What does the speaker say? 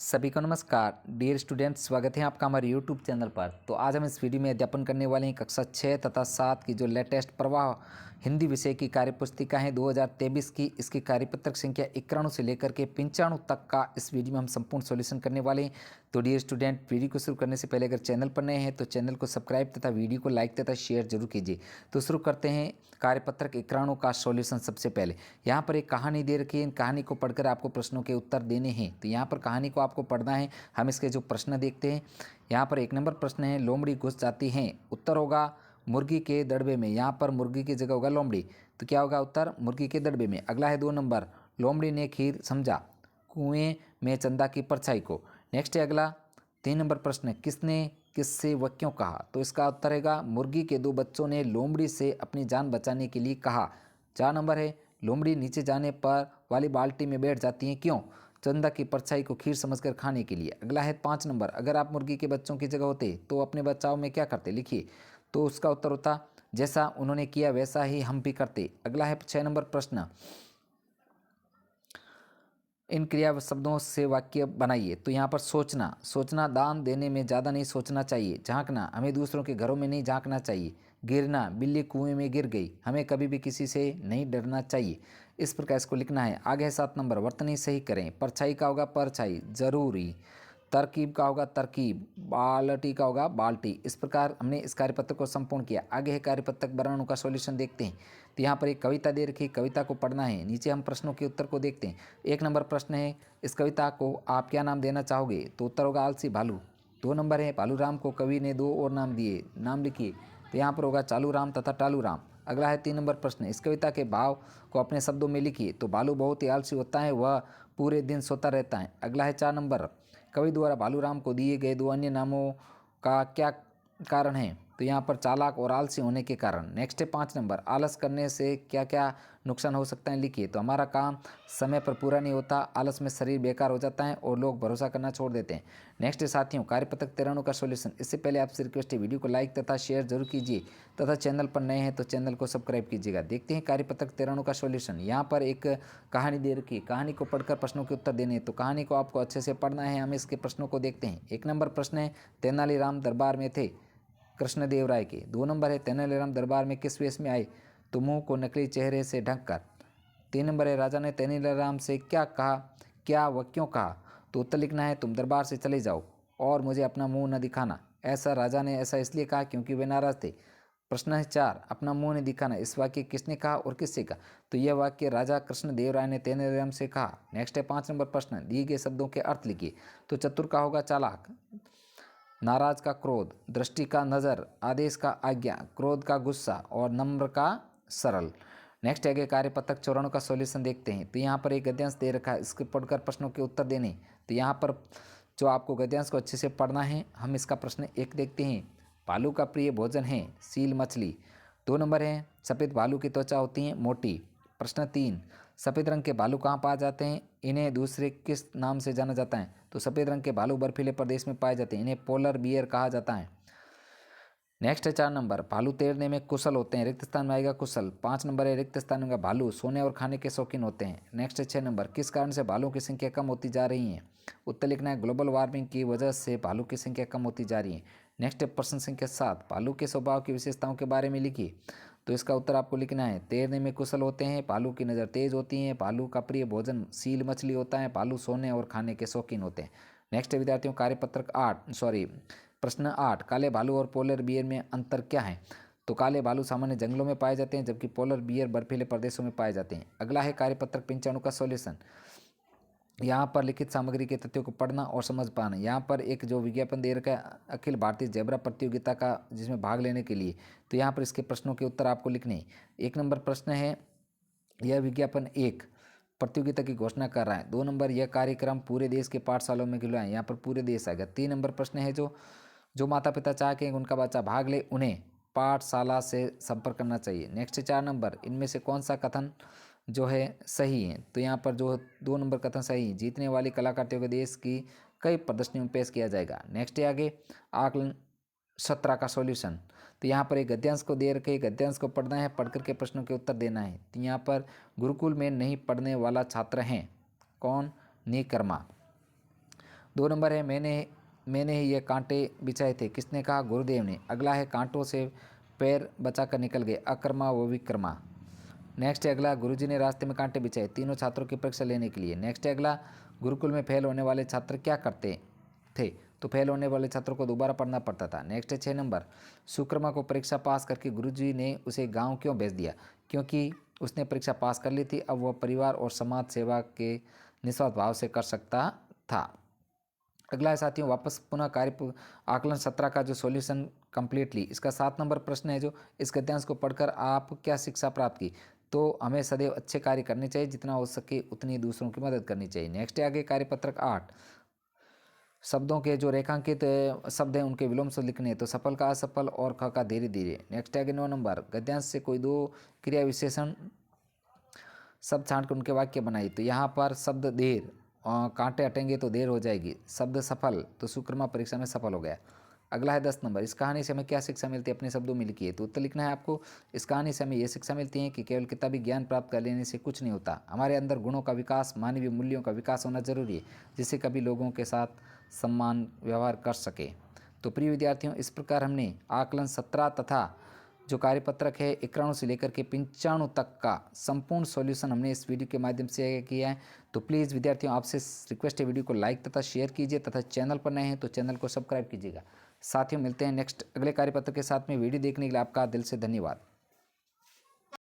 सभी को नमस्कार डियर स्टूडेंट, स्वागत है आपका हमारे यूट्यूब चैनल पर। तो आज हम इस वीडियो में अध्यापन करने वाले हैं कक्षा 6 तथा 7 की जो लेटेस्ट प्रवाह हिंदी विषय की कार्यपुस्तिका है 2023 की। इसकी कार्यपत्रक संख्या 91 से लेकर के 95 तक का इस वीडियो में हम संपूर्ण सॉल्यूशन करने वाले हैं। तो डियर स्टूडेंट, वीडियो को शुरू करने से पहले अगर चैनल पर नए हैं तो चैनल को सब्सक्राइब तथा वीडियो को लाइक तथा शेयर जरूर कीजिए। तो शुरू करते हैं कार्यपत्रक 91 का सॉल्यूशन। सबसे पहले यहाँ पर एक कहानी दे रखी है, इन कहानी को पढ़कर आपको प्रश्नों के उत्तर देने हैं। तो यहाँ पर कहानी को आपको पढ़ना है। हम इसके जो प्रश्न देखते हैं, यहाँ पर 1 नंबर प्रश्न है, लोमड़ी घुस जाती है। उत्तर होगा मुर्गी के दड़बे में। यहाँ पर मुर्गी की जगह होगा लोमड़ी, तो क्या होगा उत्तर मुर्गी के दड़बे में। अगला है 2 नंबर, लोमड़ी ने खीर समझा कुएं में चंदा की परछाई को। नेक्स्ट है अगला 3 नंबर प्रश्न, किसने किससे व क्यों कहा। तो इसका उत्तर है मुर्गी के 2 बच्चों ने लोमड़ी से अपनी जान बचाने के लिए कहा। 4 नंबर है, लोमड़ी नीचे जाने पर वाली बाल्टी में बैठ जाती है क्यों। चंदा की परछाई को खीर समझकर खाने के लिए। अगला है 5 नंबर, अगर आप मुर्गी के बच्चों की जगह होते तो अपने बचाव में क्या करते, लिखिए। तो उसका उत्तर होता जैसा उन्होंने किया वैसा ही हम भी करते। अगला है 6 नंबर प्रश्न, इन क्रिया शब्दों से वाक्य बनाइए। तो यहाँ पर सोचना, सोचना दान देने में ज़्यादा नहीं सोचना चाहिए। झांकना, हमें दूसरों के घरों में नहीं झांकना चाहिए। गिरना, बिल्ली कुएं में गिर गई, हमें कभी भी किसी से नहीं डरना चाहिए। इस प्रकार इसको लिखना है। आगे है 7 नंबर, वर्तनी सही करें। परछाई का होगा परछाई, जरूरी। तरकीब का होगा तरकीब, बाल्टी का होगा बाल्टी। इस प्रकार हमने इस कार्यपत्र को संपूर्ण किया। आगे है कार्यपत्रक वर्णों का सॉल्यूशन देखते हैं। तो यहाँ पर एक कविता दे रखी, कविता को पढ़ना है। नीचे हम प्रश्नों के उत्तर को देखते हैं। 1 नंबर प्रश्न है, इस कविता को आप क्या नाम देना चाहोगे। तो उत्तर होगा आलसी भालू। 2 नंबर है, भालू राम को कवि ने 2 और नाम दिए, नाम लिखिए। तो यहाँ पर होगा चालू राम तथा टालू राम। अगला है 3 नंबर प्रश्न, इस कविता के भाव को अपने शब्दों में लिखिए। तो भालू बहुत ही आलसी होता है, वह पूरे दिन सोता रहता है। अगला है 4 नंबर, कवि द्वारा भालू राम को दिए गए 2 अन्य नामों का क्या कारण है। तो यहाँ पर चालाक और आलसी होने के कारण। नेक्स्ट है 5 नंबर, आलस करने से क्या क्या नुकसान हो सकता है, लिखिए। तो हमारा काम समय पर पूरा नहीं होता, आलस में शरीर बेकार हो जाता है और लोग भरोसा करना छोड़ देते हैं। नेक्स्ट है साथियों कार्यपत्रक 93 का सॉल्यूशन। इससे पहले आपसे रिक्वेस्ट है, वीडियो को लाइक तथा शेयर जरूर कीजिए तथा चैनल पर नए हैं तो चैनल को सब्सक्राइब कीजिएगा। देखते हैं कार्यपत्रक 93 का सॉल्यूशन। यहाँ पर एक कहानी दे रखी है, कहानी को पढ़कर प्रश्नों के उत्तर देने हैं। तो कहानी को आपको अच्छे से पढ़ना है। हम इसके प्रश्नों को देखते हैं। 1 नंबर प्रश्न है, तेनालीराम दरबार में थे कृष्णदेव राय के। 2 नंबर है, तेनालीराम दरबार में किस वेश में आए। तो मुंह को नकली चेहरे से ढक कर। 3 नंबर है, राजा ने तेनालीराम से क्या कहा, क्या व क्यों कहा। तो उत्तर लिखना है, तुम दरबार से चले जाओ और मुझे अपना मुंह न दिखाना। ऐसा राजा ने ऐसा इसलिए कहा क्योंकि वे नाराज थे। प्रश्न है 4, अपना मुंह नहीं दिखाना, इस वाक्य किसने कहा और किससे कहा। तो यह वाक्य राजा कृष्णदेव राय ने तेनालीराम से कहा। नेक्स्ट है 5 नंबर प्रश्न, दिए गए शब्दों के अर्थ लिखिए। तो चतुर का होगा चालाक, नाराज का क्रोध, दृष्टि का नज़र, आदेश का आज्ञा, क्रोध का गुस्सा और नम्र का सरल। नेक्स्ट है कार्यपत्रक 94 का सॉल्यूशन देखते हैं। तो यहाँ पर एक गद्यांश दे रखा है, इसके पढ़कर प्रश्नों के उत्तर देने। तो यहाँ पर जो आपको गद्यांश को अच्छे से पढ़ना है, हम इसका प्रश्न 1 देखते हैं। भालू का प्रिय भोजन है सील मछली। 2 नंबर है, सफ़ेद भालू की त्वचा होती है मोटी। प्रश्न 3, सफ़ेद रंग के भालू कहाँ पाए जाते हैं, इन्हें दूसरे किस नाम से जाना जाता है। तो सफ़ेद रंग के भालू बर्फीले प्रदेश में पाए जाते हैं, इन्हें पोलर बियर कहा जाता है। नेक्स्ट है 4 नंबर, भालू तैरने में कुशल होते हैं, रिक्त स्थान में आएगा कुशल। 5 नंबर है, रिक्त स्थान में भालू सोने और खाने के शौकीन होते हैं। नेक्स्ट है 6 नंबर, किस कारण से भालुओं की संख्या कम होती जा रही है। उत्तर लिखना है, ग्लोबल वार्मिंग की वजह से भालू की संख्या कम होती जा रही है। नेक्स्ट है प्रश्न संख्या 7, भालू के स्वभाव की विशेषताओं के बारे में लिखिए। तो इसका उत्तर आपको लिखना है, तैरने में कुशल होते हैं, भालू की नज़र तेज होती है, भालू का प्रिय भोजन सील मछली होता है, भालू सोने और खाने के शौकीन होते हैं। नेक्स्ट है विद्यार्थियों कार्यपत्रक प्रश्न 8, काले भालू और पोलर बियर में अंतर क्या है। तो काले भालू सामान्य जंगलों में पाए जाते हैं जबकि पोलर बियर बर्फीले प्रदेशों में पाए जाते हैं। अगला है कार्यपत्रक 95 का सॉल्यूशन। यहाँ पर लिखित सामग्री के तथ्यों को पढ़ना और समझ पाना। यहाँ पर एक जो विज्ञापन दे रखा है अखिल भारतीय जेब्रा प्रतियोगिता का, जिसमें भाग लेने के लिए। तो यहाँ पर इसके प्रश्नों के उत्तर आपको लिखने हैं। 1 नंबर प्रश्न है, यह विज्ञापन 1 प्रतियोगिता की घोषणा कर रहा है। 2 नंबर, यह कार्यक्रम पूरे देश के पाठशालाओं में खिलवाएं, यहाँ पर पूरे देश आएगा। 3 नंबर प्रश्न है, जो माता पिता चाहते हैं उनका बच्चा भाग ले, उन्हें पाठशाला से संपर्क करना चाहिए। नेक्स्ट 4 नंबर, इनमें से कौन सा कथन जो है सही है। तो यहाँ पर जो 2 नंबर कथन सही है, जीतने वाली कलाकृतियों को देश की कई प्रदर्शनियों में पेश किया जाएगा। नेक्स्ट है आगे आकलन 17 का सॉल्यूशन। तो यहाँ पर एक गद्यांश को दे रखे, गद्यांश को पढ़ना है, पढ़ करके प्रश्नों के उत्तर देना है। तो यहाँ पर गुरुकुल में नहीं पढ़ने वाला छात्र हैं कौन, निकर्मा। 2 नंबर है मैंने ही ये कांटे बिछाए थे, किसने कहा? गुरुदेव ने। अगला है कांटों से पैर बचाकर निकल गए, अकर्मा व विक्रमा। नेक्स्ट है अगला, गुरुजी ने रास्ते में कांटे बिछाए तीनों छात्रों की परीक्षा लेने के लिए। नेक्स्ट है अगला, गुरुकुल में फेल होने वाले छात्र क्या करते थे? तो फेल होने वाले छात्रों को दोबारा पढ़ना पड़ता था। नेक्स्ट है 6 नंबर, सुक्रमा को परीक्षा पास करके गुरुजी ने उसे गांव क्यों भेज दिया? क्योंकि उसने परीक्षा पास कर ली थी, अब वह परिवार और समाज सेवा के निस्वार्थ भाव से कर सकता था। अगला है साथियों, वापस पुनः कार्य आकलन 17 का जो सॉल्यूशन कंप्लीटली, इसका 7 नंबर प्रश्न है जो, इस गद्यांश को पढ़कर आप क्या शिक्षा प्राप्त की? तो हमें सदैव अच्छे कार्य करने चाहिए, जितना हो सके उतनी दूसरों की मदद करनी चाहिए। नेक्स्ट है आगे कार्यपत्रक 8, शब्दों के जो रेखांकित शब्द हैं उनके विलोम से लिखने, तो सफल का असफल और ख का धीरे धीरे। नेक्स्ट है आगे 9 नंबर, गद्यांश से कोई 2 क्रिया विशेषण शब्द छांट कर उनके वाक्य बनाइए। तो यहाँ पर शब्द देर, कांटे हटेंगे तो देर हो जाएगी। शब्द सफल, तो सुक्रमा परीक्षा में सफल हो गया। अगला है 10 नंबर, इस कहानी से हमें क्या शिक्षा मिलती है? अपने शब्दों में लिखिए। तो उत्तर लिखना है आपको। इस कहानी से हमें यह शिक्षा मिलती है कि केवल किताबी ज्ञान प्राप्त कर लेने से कुछ नहीं होता, हमारे अंदर गुणों का विकास, मानवीय मूल्यों का विकास होना जरूरी है, जिससे कभी लोगों के साथ सम्मान व्यवहार कर सके। तो प्रिय विद्यार्थियों, इस प्रकार हमने आकलन 17 तथा जो कार्यपत्रक है 91 से लेकर के 95 तक का संपूर्ण सॉल्यूशन हमने इस वीडियो के माध्यम से किया है। तो प्लीज़ विद्यार्थियों, आपसे रिक्वेस्ट है, वीडियो को लाइक तथा शेयर कीजिए तथा चैनल पर नए हैं तो चैनल को सब्सक्राइब कीजिएगा। साथियों, मिलते हैं नेक्स्ट अगले कार्यपत्र के साथ में। वीडियो देखने के लिए आपका दिल से धन्यवाद।